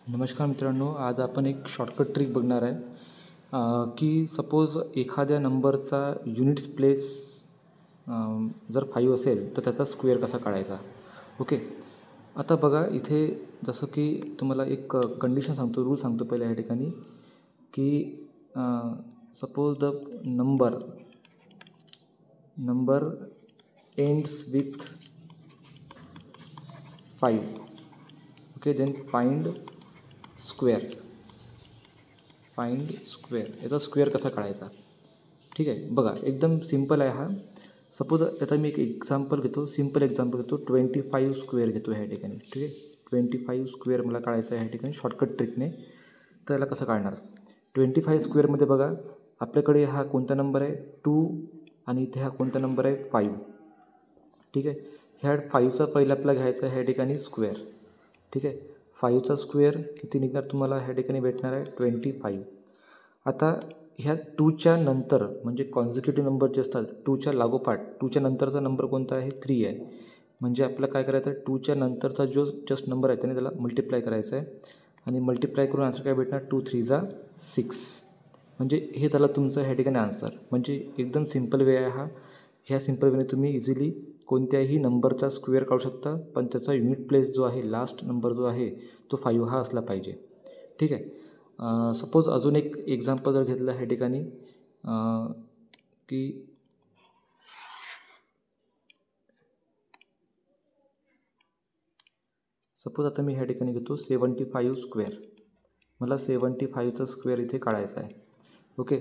नमस्कार मित्रांनो, आज आपण एक शॉर्टकट ट्रिक बघणार आहे की सपोज एखाद्या नंबरचा युनिट्स प्लेस जर 5 असेल तर त्याचा स्क्वेअर कसा काढायचा. ओके, आता बघा इथे जसं की तुम्हाला एक कंडिशन सांगतो, रूल सांगतो पहिले या ठिकाणी की suppose the number ends with 5. Okay, then find square. याचा स्क्वेअर कसा काढायचा. ठीक आहे, बघा एकदम सिम्पल आहे हा. सपोज आता मी एक एक्झाम्पल घेतो, सिम्पल एक्झाम्पल घेतो. 25 स्क्वेअर घेतो ह्या ठिकाणी. ठीक आहे, 25 स्क्वेअर मला काढायचा आहे ह्या ठिकाणी शॉर्टकट ट्रिकने. तर याला कसं काढणार. 25 स्क्वेअरमध्ये बघा आपल्याकडे हा कोणता नंबर आहे 2 आणि इथे हा कोणता नंबर आहे 5. ठीक आहे, ह्या 5चा पहिला आपल्याला घ्यायचा आहे ह्या ठिकाणी स्क्वेअर. ठीक आहे, 5चा स्क्वेअर किती निघणार तुम्हाला ह्या ठिकाणी भेटणार आहे 25. आता ह्या 2च्या नंतर म्हणजे कॉन्झिक्युटिव्ह नंबर जे असतात 2च्या लागोपाठ 2च्या नंतरचा नंबर कोणता आहे 3 आहे. म्हणजे आपल्याला काय करायचं आहे 2च्या नंतरचा जो जस्ट नंबर आहे त्याने त्याला मल्टिप्लाय करायचं आहे आणि मल्टिप्लाय करून आन्सर काय भेटणार 2 3 जा 6. म्हणजे हे झालं तुमचं ह्या ठिकाणी आन्सर. म्हणजे एकदम सिम्पल वे आहे हा. ह्या सिम्पल वेने तुम्ही इझिली कोणत्याही नंबरचा स्क्वेअर काढू शकता, पण त्याचा युनिट प्लेस जो आहे लास्ट नंबर जो आहे तो 5 हा असला पाहिजे. ठीक आहे, सपोज अजून एक एक्झाम्पल जर घेतलं ह्या ठिकाणी की सपोज आता मी ह्या ठिकाणी घेतो 75 स्क्वेअर. मला 75चा स्क्वेअर इथे काढायचा आहे. ओके,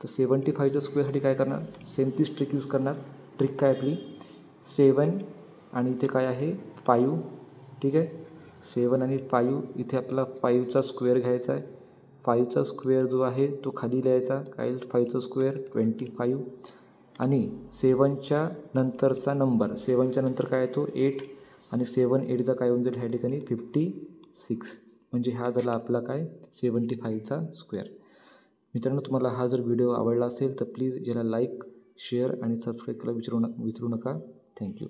तर 75च्या स्क्वेअरसाठी काय करणार, सेम तीच ट्रिक यूज करणार. ट्रिक काय आपली 7 आणि इथे काय आहे 5. ठीक आहे, 7 आणि 5 इथे आपला 5चा स्क्वेअर घ्यायचा आहे. 5चा स्क्वेअर जो आहे तो खाली लिहायचा. काय 5चा स्क्वेअर 25 आणि 7च्या नंतरचा नंबर 7च्या नंतर काय येतो 8 आणि 7 8चा काय होऊन जाईल ह्या ठिकाणी 56. म्हणजे हा झाला आपला काय 75चा स्क्वेअर. मित्रांनो, तुम्हाला हा जर व्हिडिओ आवडला असेल तर प्लीज याला लाईक शेअर आणि सबस्क्राईब करायला विसरू नका. थँक्यू.